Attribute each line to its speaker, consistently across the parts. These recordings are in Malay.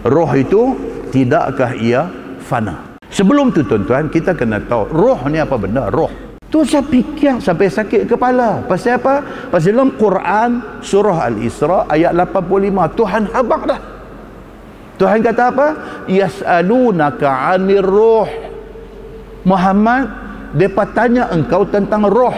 Speaker 1: Roh itu tidakkah ia fana? Sebelum tu tuan-tuan, kita kena tahu roh ni apa benda. Roh tu saya fikir sampai sakit kepala. Pasal apa? Pasal dalam Quran surah Al-Isra ayat 85 Tuhan habaq dah. Tuhan kata apa? Yas'alunaka 'anir ruh. Muhammad, depa tanya engkau tentang roh.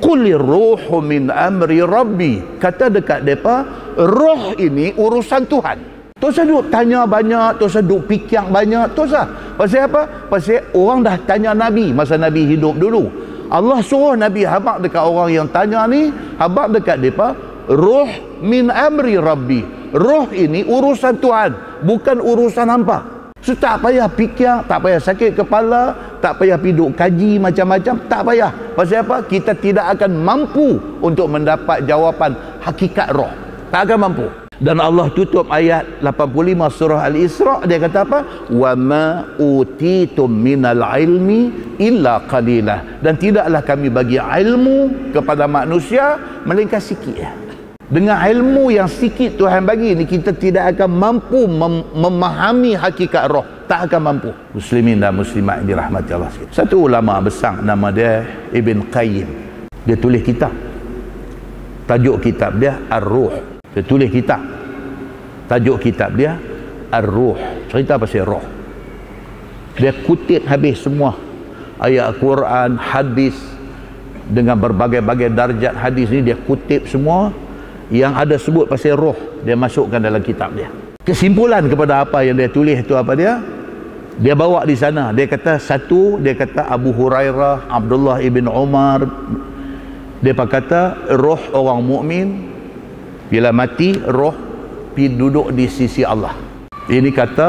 Speaker 1: Qulir ruhu min amri rabbi. Kata dekat depa, roh ini urusan Tuhan. Tak usah duk tanya banyak, tak usah duk fikir banyak, tak usah. Pasal apa? Pasal orang dah tanya Nabi masa Nabi hidup dulu. Allah suruh Nabi habaq dekat orang yang tanya ni, habaq dekat depa, ruh min amri rabbi. Roh ini urusan Tuhan, bukan urusan hampa. So tak payah fikir, tak payah sakit kepala, tak payah piduk kaji macam-macam, tak payah. Pasal apa? Kita tidak akan mampu untuk mendapat jawapan hakikat roh. Tak akan mampu. Dan Allah tutup ayat 85 surah Al-Isra, dia kata apa? Wa ma utitum minal ilmi illa qalilah. Dan tidaklah kami bagi ilmu kepada manusia melainkan sikit. Dengan ilmu yang sikit Tuhan bagi ni, kita tidak akan mampu memahami hakikat roh. Tak akan mampu. Muslimin dan muslimat yang dirahmati Allah sekalian. Satu ulama besar nama dia Ibn Qayyim. Dia tulis kitab. Tajuk kitab dia Ar-Ruh. Dia tulis kitab. Tajuk kitab dia Ar-Ruh. Cerita pasal roh. Dia kutip habis semua ayat Al-Quran, hadis, dengan berbagai-bagai darjat hadis ni dia kutip semua. Yang ada sebut pasal roh, dia masukkan dalam kitab dia. Kesimpulan kepada apa yang dia tulis itu apa dia? Dia bawa di sana. Dia kata satu, dia kata Abu Hurairah, Abdullah ibn Umar, dia kata roh orang mukmin bila mati roh pergi duduk di sisi Allah. Ini kata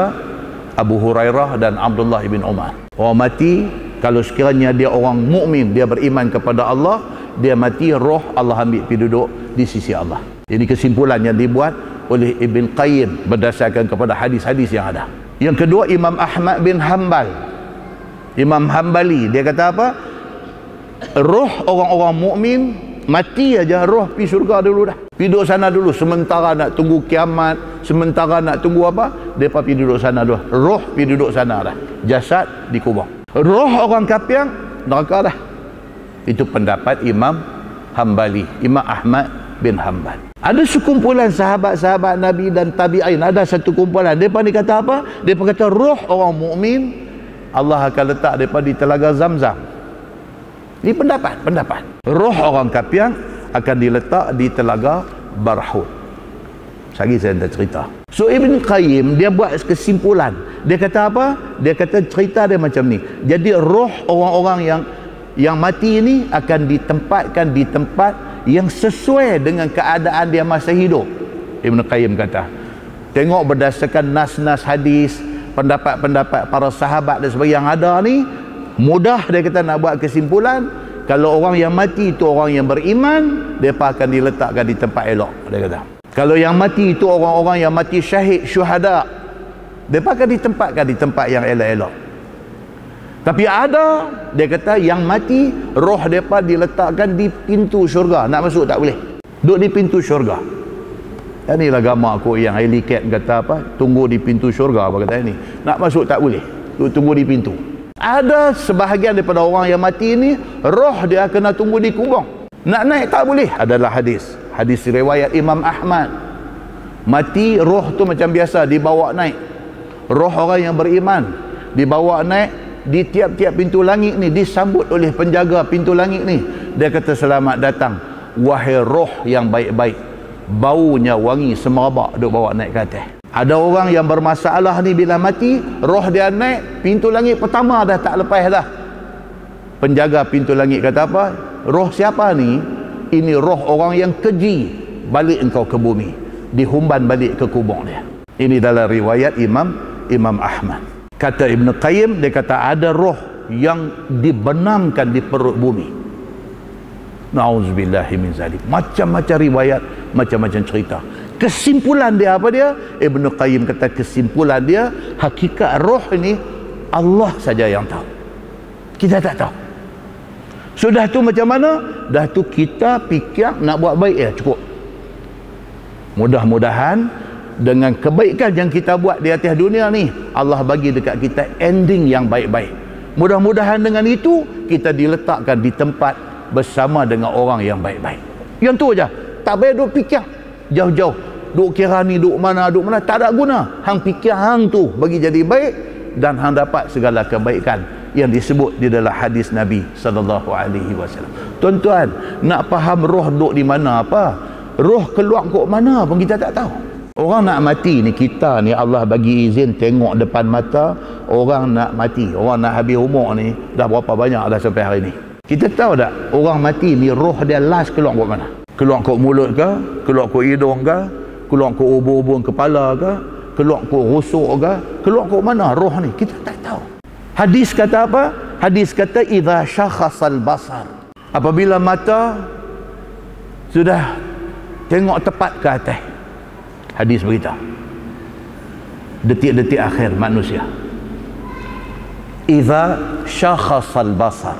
Speaker 1: Abu Hurairah dan Abdullah ibn Umar. Orang mati kalau sekiranya dia orang mukmin, dia beriman kepada Allah, dia mati roh Allah ambil pergi duduk di sisi Allah. Ini kesimpulan yang dibuat oleh Ibn Qayyim berdasarkan kepada hadis-hadis yang ada. Yang kedua, Imam Ahmad bin Hanbal, Imam Hanbali, dia kata apa? Roh orang-orang mukmin mati aja roh pergi syurga dulu dah. Pergi duduk sana dulu sementara nak tunggu kiamat, sementara nak tunggu apa? Depa pergi duduk sana dulu. Roh pergi duduk sana dah. Jasad dikubur. Roh orang kafir neraka dah. Itu pendapat Imam Hanbali, Imam Ahmad bin Hanbal. Ada sekumpulan sahabat-sahabat Nabi dan tabi'in, ada satu kumpulan. Mereka ni kata apa? Mereka kata roh orang mukmin Allah akan letak mereka di telaga Zamzam. Ini pendapat. Roh orang kafir akan diletak di telaga Barhut. Sagi saya nak cerita. So Ibn Qayyim dia buat kesimpulan. Dia kata apa? Dia kata cerita dia macam ni. Jadi roh orang-orang yang mati ini akan ditempatkan di tempat yang sesuai dengan keadaan dia masa hidup. Ibn Qayyim kata, tengok berdasarkan nas-nas hadis, pendapat-pendapat para sahabat dan sebagainya yang ada ni, mudah dia kata nak buat kesimpulan. Kalau orang yang mati itu orang yang beriman, mereka akan diletakkan di tempat elok, dia kata. Kalau yang mati itu orang-orang yang mati syahid, syuhada, mereka akan ditempatkan di tempat yang elok-elok. Tapi ada, dia kata yang mati roh mereka diletakkan di pintu syurga. Nak masuk tak boleh. Duduk di pintu syurga. Inilah agama aku yang helikat kata apa? Tunggu di pintu syurga apa kata ini. Nak masuk tak boleh. Duduk tunggu di pintu. Ada sebahagian daripada orang yang mati ini roh dia kena tunggu di kubur. Nak naik tak boleh. Adalah hadis. Hadis riwayat Imam Ahmad. Mati roh tu macam biasa dibawa naik. Roh orang yang beriman dibawa naik di tiap-tiap pintu langit ni, disambut oleh penjaga pintu langit ni. Dia kata selamat datang wahai roh yang baik-baik, baunya wangi semerbak, duk bawa naik ke atas. Ada orang yang bermasalah ni bila mati roh dia naik pintu langit pertama dah tak lepas dah. Penjaga pintu langit kata apa? Roh siapa ni? Ini roh orang yang keji, balik engkau ke bumi, dihumban balik ke kubur dia. Ini dalam riwayat Imam Ahmad. Kata Ibn Qayyim, dia kata ada roh yang dibenamkan di perut bumi. Na'udzubillahi min zalik. Macam-macam riwayat, macam-macam cerita. Kesimpulan dia apa dia? Ibn Qayyim kata kesimpulan dia, hakikat roh ini Allah saja yang tahu. Kita tak tahu. Sudah tu macam mana? Dah tu kita fikir nak buat baik ya cukup. Mudah-mudahan dengan kebaikan yang kita buat di atas dunia ni, Allah bagi dekat kita ending yang baik-baik. Mudah-mudahan dengan itu kita diletakkan di tempat bersama dengan orang yang baik-baik. Yang tu aja. Tak payah duk fikir jauh-jauh, duk kira ni duk mana, tak ada guna. Hang fikir hang tu bagi jadi baik, dan hang dapat segala kebaikan yang disebut di dalam hadis Nabi sallallahu alaihi wasallam. Tuan-tuan, nak faham roh duk di mana apa? Roh keluar kok mana pun kita tak tahu. Orang nak mati ni, kita ni Allah bagi izin tengok depan mata orang nak mati, orang nak habis umur ni dah berapa banyak dah sampai hari ni. Kita tahu tak orang mati ni roh dia last keluar kok mana? Keluar kok mulut ke, keluar kok hidung ke, keluar kok ubun-ubun kepala ke, keluar kok rusuk ke, keluar kok mana roh ni? Kita tak tahu. Hadis kata apa? Hadis kata idza syakhasal basar. Apabila mata sudah tengok tepat ke atas. Hadis beritahu detik-detik akhir manusia. Idza syakhasal basar.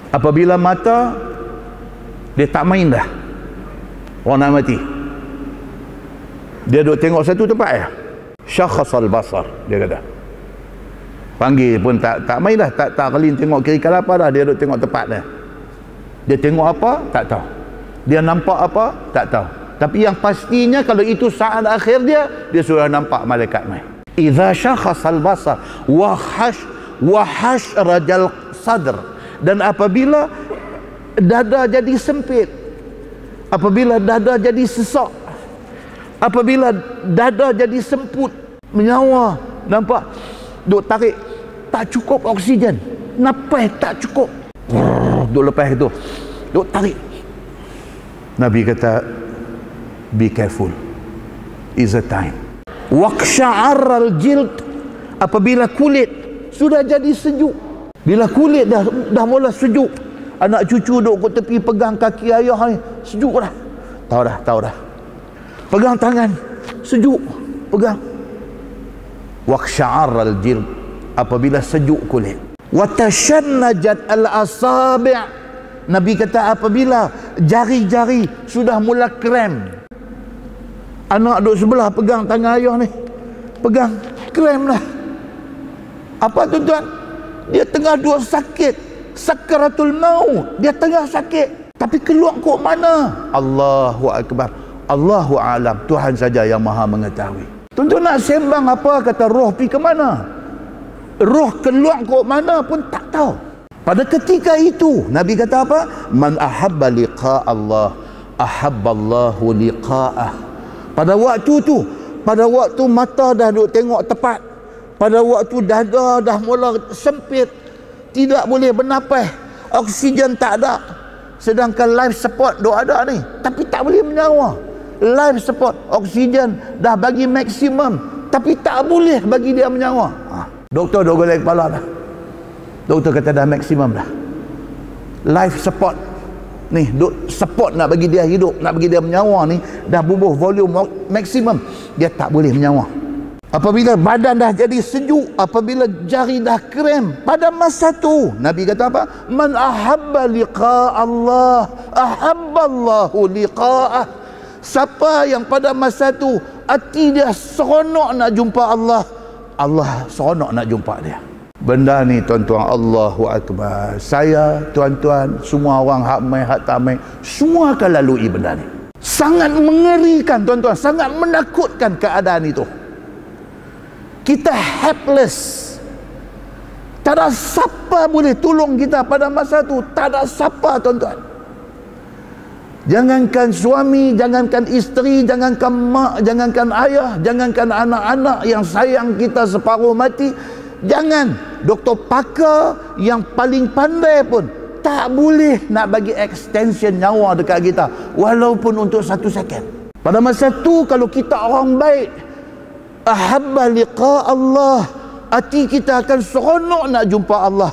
Speaker 1: Apabila mata dia tak main dah, orang nak mati, dia duk tengok satu tempat ya. Syakhasal basar, dia kata. Panggil pun tak main dah, tak kelin tengok kiri kanan apa dah, dia duk tengok tempat dia. Dia tengok apa? Tak tahu. Dia nampak apa? Tak tahu. Tapi yang pastinya kalau itu saat akhir dia sudah nampak malaikat mai. Idza syakhasal basar wa rajal sadr. Dan apabila dada jadi sempit, apabila dada jadi sesak, apabila dada jadi semput, menyawa, nampak duk tarik tak cukup oksigen, napas tak cukup, duk lepas itu duk tarik. Nabi kata be careful, is a time. Waqsha'arral jild. Apabila kulit sudah jadi sejuk, bila kulit dah mula sejuk, anak cucu duk kat tepi pegang kaki ayah ni, sejuk dah. Tahu dah. Pegang tangan, sejuk, pegang. Waqsha'arral jild. Apabila sejuk kulit. Wa tashannajat al-asabi'. Nabi kata apabila jari-jari sudah mula krem. Anak duduk sebelah pegang tangan ayah ni, pegang, krem lah. Apa tuan-tuan? Dia tengah dua sakit, sakaratul maut, dia tengah sakit, tapi keluar kok mana? Allahu akbar, Allahu alam, Tuhan saja yang maha mengetahui. Tuan-tuan nak sembang apa, kata roh pergi ke mana, roh keluar kok mana pun tak tahu. Pada ketika itu Nabi kata apa? Man ahabba liqa Allah ahabballahu liqa'ah. Pada waktu tu, pada waktu mata dah duk tengok tepat, pada waktu dada dah mula sempit, tidak boleh bernapas, oksigen tak ada, sedangkan life support duk ada ni, tapi tak boleh menyawa. Life support, oksigen dah bagi maksimum, tapi tak boleh bagi dia menyawa. Doktor duk golek kepala dah. Doktor kata dah maksimum dah. Life support ni, duk support nak bagi dia hidup, nak bagi dia menyawa ni, dah bubuh volume maksimum, dia tak boleh menyawa. Apabila badan dah jadi sejuk, apabila jari dah krem, pada masa tu Nabi kata apa? Man ahabba liqa Allah ahabballahu liqa'ah. Siapa yang pada masa tu hati dia seronok nak jumpa Allah, Allah seronok nak jumpa dia. Benda ni tuan-tuan, Allahu akbar. Saya, tuan-tuan, semua orang hak mai hak tak mai, semua akan lalui benda ni. Sangat mengerikan tuan-tuan, sangat menakutkan keadaan itu. Kita helpless. Tak ada siapa boleh tolong kita pada masa tu, tak ada siapa tuan-tuan. Jangankan suami, jangankan isteri, jangankan mak, jangankan ayah, jangankan anak-anak yang sayang kita separuh mati, jangan doktor pakar yang paling pandai pun tak boleh nak bagi extension nyawa dekat kita, walaupun untuk 1 second. Pada masa tu kalau kita orang baik, ahabba liqa Allah, hati kita akan seronok nak jumpa Allah.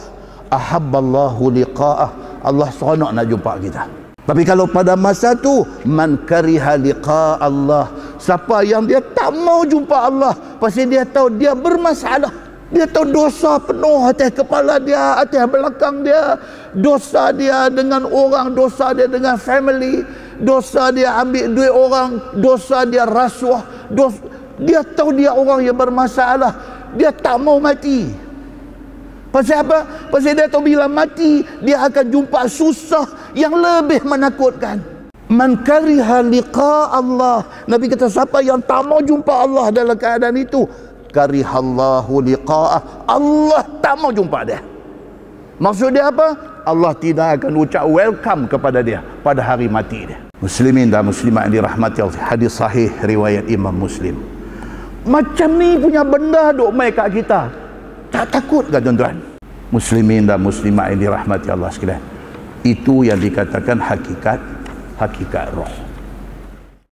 Speaker 1: Ahabballahu liqa'ah, Allah seronok nak jumpa kita. Tapi kalau pada masa tu man kariha liqa Allah, siapa yang dia tak mau jumpa Allah pasal dia tahu dia bermasalah, dia tahu dosa penuh atas kepala dia, atas belakang dia, dosa dia dengan orang, dosa dia dengan family, dosa dia ambil duit orang, dosa dia rasuah, dia tahu dia orang yang bermasalah, dia tak mau mati. Pasal apa? Pasal dia tahu bila mati dia akan jumpa susah yang lebih menakutkan. Man kariha liqa Allah, Nabi kata siapa yang tak mau jumpa Allah dalam keadaan itu, karihallahu liqa'ah, Allah tak mau jumpa dia. Maksud dia apa? Allah tidak akan ucap welcome kepada dia pada hari mati dia. Muslimin dan muslimat yang dirahmati Allah, hadis sahih riwayat Imam Muslim. Macam ni punya benda duk mai kat kita, tak takut ke tuan-tuan? Muslimin dan muslimat yang dirahmati Allah sekalian, itu yang dikatakan hakikat roh.